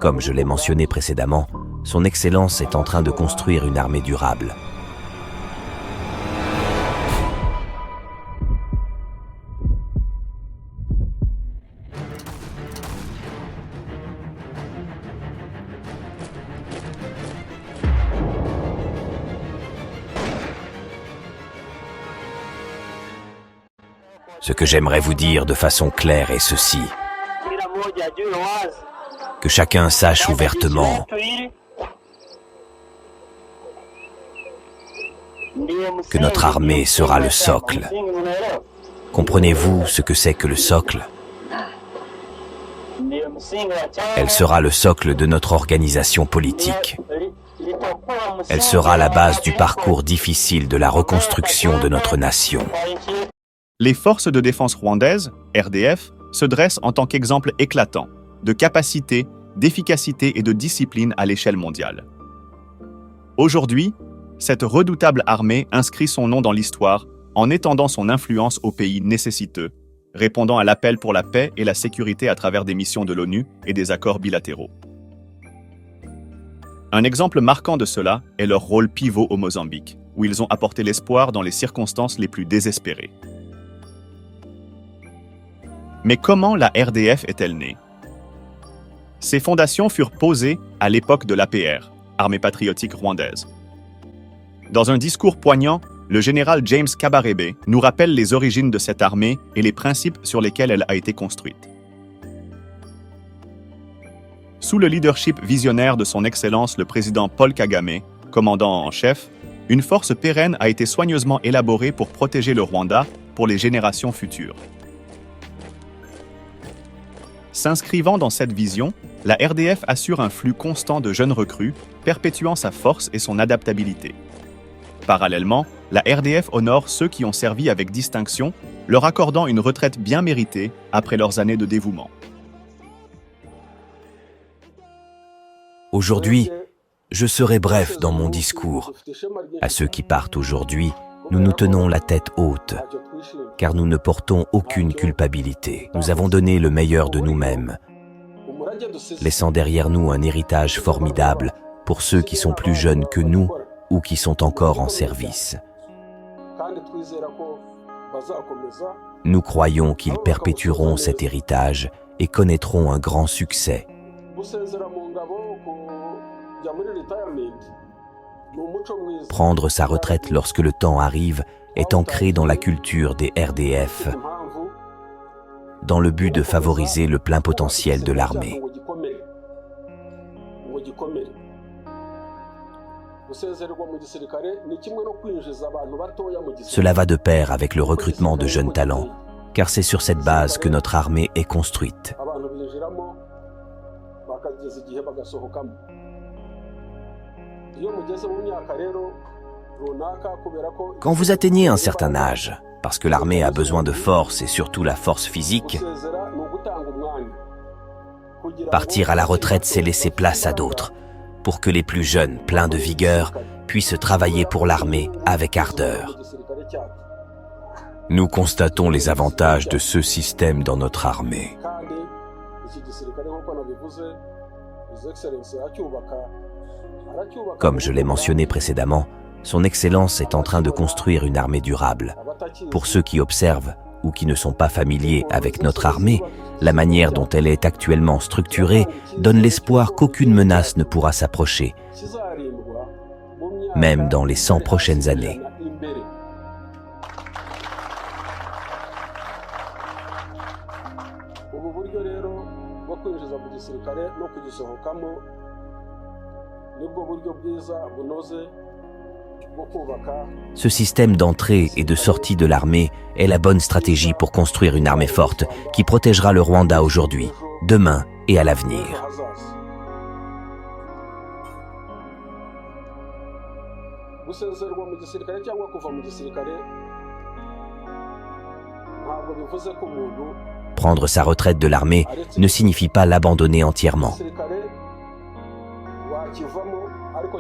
Comme je l'ai mentionné précédemment, Son Excellence est en train de construire une armée durable. Ce que j'aimerais vous dire de façon claire est ceci. Que chacun sache ouvertement que notre armée sera le socle. Comprenez-vous ce que c'est que le socle? Elle sera le socle de notre organisation politique. Elle sera la base du parcours difficile de la reconstruction de notre nation. Les forces de défense rwandaises, RDF, se dressent en tant qu'exemple éclatant de capacité, d'efficacité et de discipline à l'échelle mondiale. Aujourd'hui, cette redoutable armée inscrit son nom dans l'histoire en étendant son influence aux pays nécessiteux, répondant à l'appel pour la paix et la sécurité à travers des missions de l'ONU et des accords bilatéraux. Un exemple marquant de cela est leur rôle pivot au Mozambique, où ils ont apporté l'espoir dans les circonstances les plus désespérées. Mais comment la RDF est-elle née? Ses fondations furent posées à l'époque de l'APR, Armée patriotique rwandaise. Dans un discours poignant, le général James Kabarebe nous rappelle les origines de cette armée et les principes sur lesquels elle a été construite. Sous le leadership visionnaire de son Excellence le président Paul Kagame, commandant en chef, une force pérenne a été soigneusement élaborée pour protéger le Rwanda pour les générations futures. S'inscrivant dans cette vision, la RDF assure un flux constant de jeunes recrues, perpétuant sa force et son adaptabilité. Parallèlement, la RDF honore ceux qui ont servi avec distinction, leur accordant une retraite bien méritée après leurs années de dévouement. Aujourd'hui, je serai bref dans mon discours. À ceux qui partent aujourd'hui, nous nous tenons la tête haute, car nous ne portons aucune culpabilité. Nous avons donné le meilleur de nous-mêmes, laissant derrière nous un héritage formidable pour ceux qui sont plus jeunes que nous ou qui sont encore en service. Nous croyons qu'ils perpétueront cet héritage et connaîtront un grand succès. Prendre sa retraite lorsque le temps arrive est ancré dans la culture des RDF, dans le but de favoriser le plein potentiel de l'armée. Cela va de pair avec le recrutement de jeunes talents, car c'est sur cette base que notre armée est construite. Quand vous atteignez un certain âge, parce que l'armée a besoin de force et surtout la force physique, partir à la retraite, c'est laisser place à d'autres, pour que les plus jeunes, pleins de vigueur, puissent travailler pour l'armée avec ardeur. Nous constatons les avantages de ce système dans notre armée. Comme je l'ai mentionné précédemment, Son Excellence est en train de construire une armée durable. Pour ceux qui observent ou qui ne sont pas familiers avec notre armée, la manière dont elle est actuellement structurée donne l'espoir qu'aucune menace ne pourra s'approcher, même dans les 100 prochaines années. Ce système d'entrée et de sortie de l'armée est la bonne stratégie pour construire une armée forte qui protégera le Rwanda aujourd'hui, demain et à l'avenir. Prendre sa retraite de l'armée ne signifie pas l'abandonner entièrement.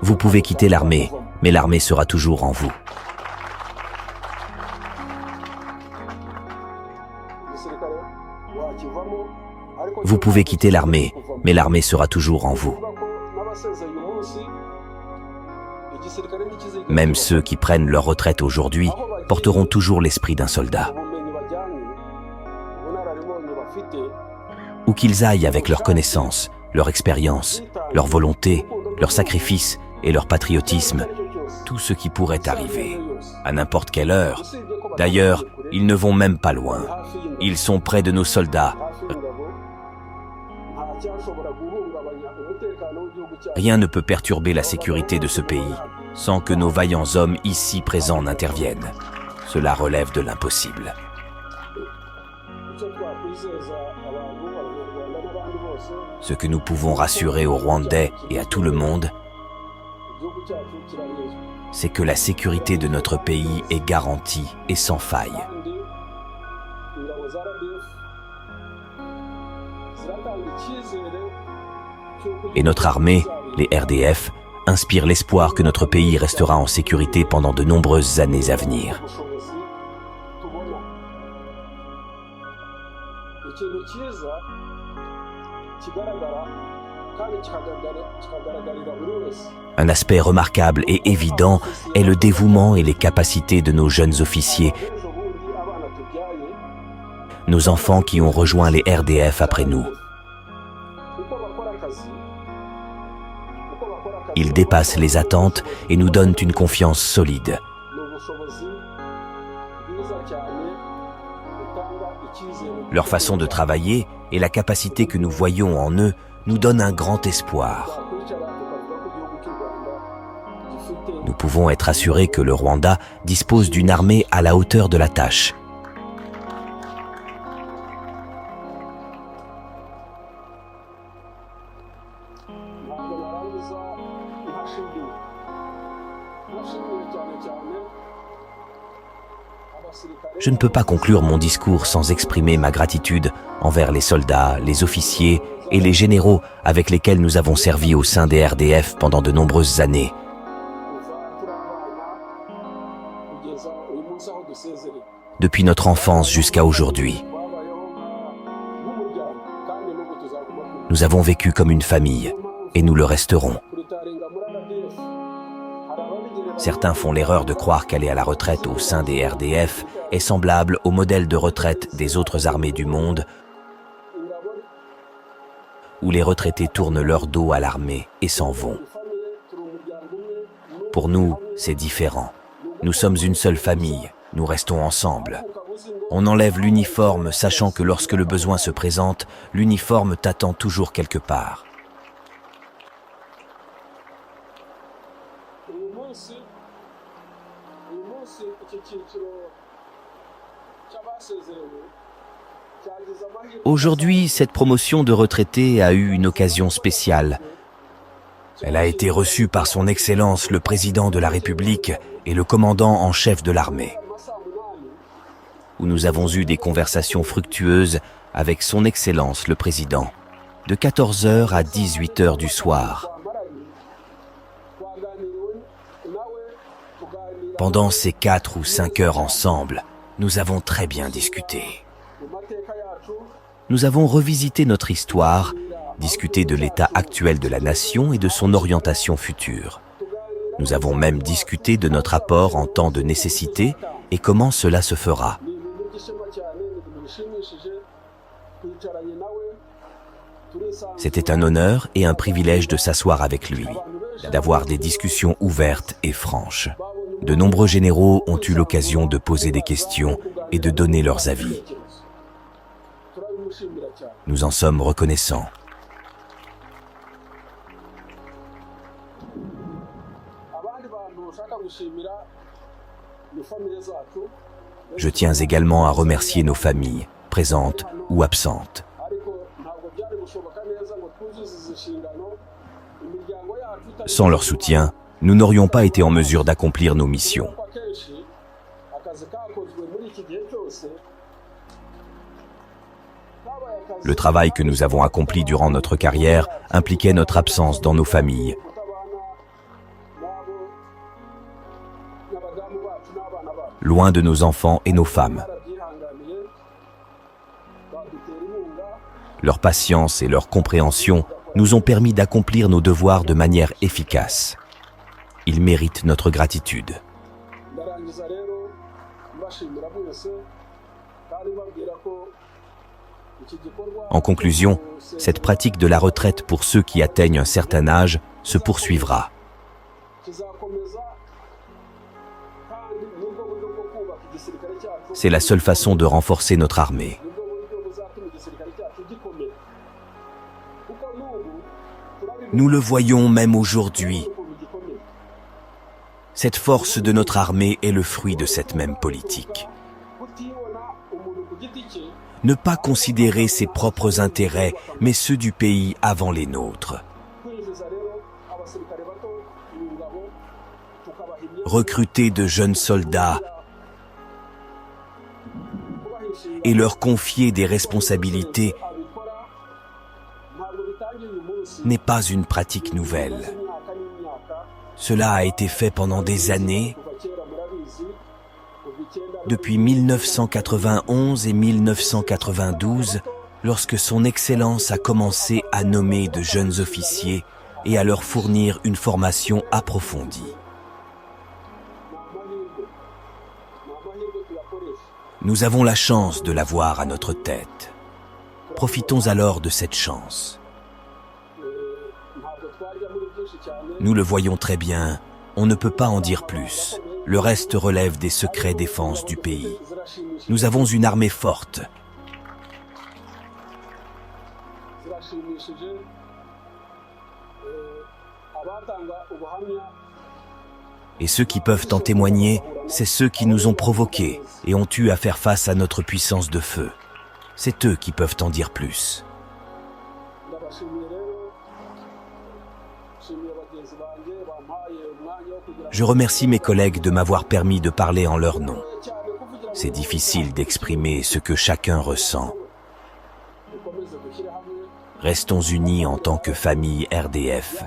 Vous pouvez quitter l'armée, mais l'armée sera toujours en vous. Vous pouvez quitter l'armée, mais l'armée sera toujours en vous. Même ceux qui prennent leur retraite aujourd'hui porteront toujours l'esprit d'un soldat. Où qu'ils aillent avec leurs connaissances, leur expérience, leur volonté, leur sacrifice et leur patriotisme, tout ce qui pourrait arriver, à n'importe quelle heure. D'ailleurs, ils ne vont même pas loin. Ils sont près de nos soldats. Rien ne peut perturber la sécurité de ce pays sans que nos vaillants hommes ici présents n'interviennent. Cela relève de l'impossible. Ce que nous pouvons rassurer aux Rwandais et à tout le monde, c'est que la sécurité de notre pays est garantie et sans faille. Et notre armée, les RDF, inspire l'espoir que notre pays restera en sécurité pendant de nombreuses années à venir. Un aspect remarquable et évident est le dévouement et les capacités de nos jeunes officiers, nos enfants qui ont rejoint les RDF après nous. Ils dépassent les attentes et nous donnent une confiance solide. Leur façon de travailler et la capacité que nous voyons en eux nous donnent un grand espoir. Nous pouvons être assurés que le Rwanda dispose d'une armée à la hauteur de la tâche. Je ne peux pas conclure mon discours sans exprimer ma gratitude envers les soldats, les officiers et les généraux avec lesquels nous avons servi au sein des RDF pendant de nombreuses années. Depuis notre enfance jusqu'à aujourd'hui, nous avons vécu comme une famille et nous le resterons. Certains font l'erreur de croire qu'aller à la retraite au sein des RDF est semblable au modèle de retraite des autres armées du monde, où les retraités tournent leur dos à l'armée et s'en vont. Pour nous, c'est différent. Nous sommes une seule famille, nous restons ensemble. On enlève l'uniforme, sachant que lorsque le besoin se présente, l'uniforme t'attend toujours quelque part. Aujourd'hui, cette promotion de retraité a eu une occasion spéciale. Elle a été reçue par son Excellence le Président de la République et le commandant en chef de l'armée, où nous avons eu des conversations fructueuses avec son Excellence le Président, de 14h à 18h du soir. Pendant ces 4 ou 5 heures ensemble, nous avons très bien discuté. Nous avons revisité notre histoire, discuté de l'état actuel de la nation et de son orientation future. Nous avons même discuté de notre apport en temps de nécessité et comment cela se fera. C'était un honneur et un privilège de s'asseoir avec lui, d'avoir des discussions ouvertes et franches. De nombreux généraux ont eu l'occasion de poser des questions et de donner leurs avis. Nous en sommes reconnaissants. Je tiens également à remercier nos familles, présentes ou absentes. Sans leur soutien, nous n'aurions pas été en mesure d'accomplir nos missions. Le travail que nous avons accompli durant notre carrière impliquait notre absence dans nos familles. Loin de nos enfants et nos femmes. Leur patience et leur compréhension nous ont permis d'accomplir nos devoirs de manière efficace. Ils méritent notre gratitude. En conclusion, cette pratique de la retraite pour ceux qui atteignent un certain âge se poursuivra. C'est la seule façon de renforcer notre armée. Nous le voyons même aujourd'hui. Cette force de notre armée est le fruit de cette même politique. Ne pas considérer ses propres intérêts, mais ceux du pays avant les nôtres. Recruter de jeunes soldats et leur confier des responsabilités n'est pas une pratique nouvelle. Cela a été fait pendant des années, depuis 1991 et 1992, lorsque son Excellence a commencé à nommer de jeunes officiers et à leur fournir une formation approfondie. Nous avons la chance de l'avoir à notre tête. Profitons alors de cette chance. Nous le voyons très bien, on ne peut pas en dire plus. Le reste relève des secrets défense du pays. Nous avons une armée forte. Et ceux qui peuvent en témoigner, c'est ceux qui nous ont provoqués et ont eu à faire face à notre puissance de feu. C'est eux qui peuvent en dire plus. Je remercie mes collègues de m'avoir permis de parler en leur nom. C'est difficile d'exprimer ce que chacun ressent. Restons unis en tant que famille RDF,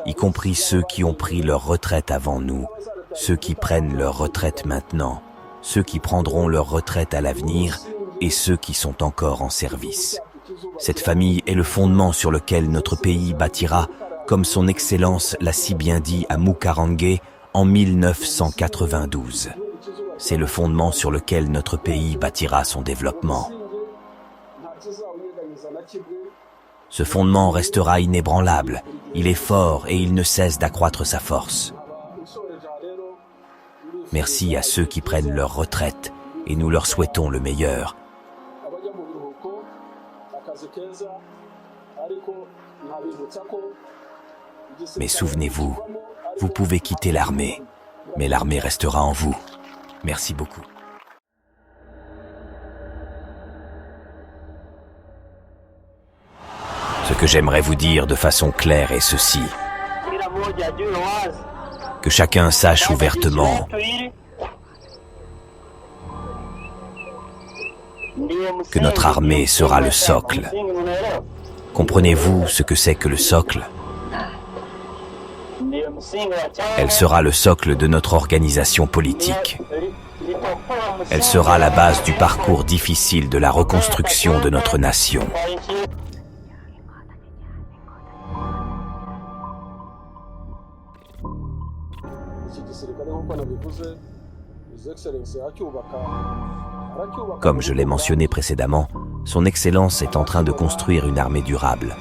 y compris ceux qui ont pris leur retraite avant nous, ceux qui prennent leur retraite maintenant, ceux qui prendront leur retraite à l'avenir et ceux qui sont encore en service. Cette famille est le fondement sur lequel notre pays bâtira, comme son Excellence l'a si bien dit à Mukarange en 1992. C'est le fondement sur lequel notre pays bâtira son développement. Ce fondement restera inébranlable. Il est fort et il ne cesse d'accroître sa force. Merci à ceux qui prennent leur retraite et nous leur souhaitons le meilleur. Mais souvenez-vous, vous pouvez quitter l'armée, mais l'armée restera en vous. Merci beaucoup. Ce que j'aimerais vous dire de façon claire est ceci. Que chacun sache ouvertement que notre armée sera le socle. Comprenez-vous ce que c'est que le socle ? Elle sera le socle de notre organisation politique. Elle sera la base du parcours difficile de la reconstruction de notre nation. Comme je l'ai mentionné précédemment, son Excellence est en train de construire une armée durable.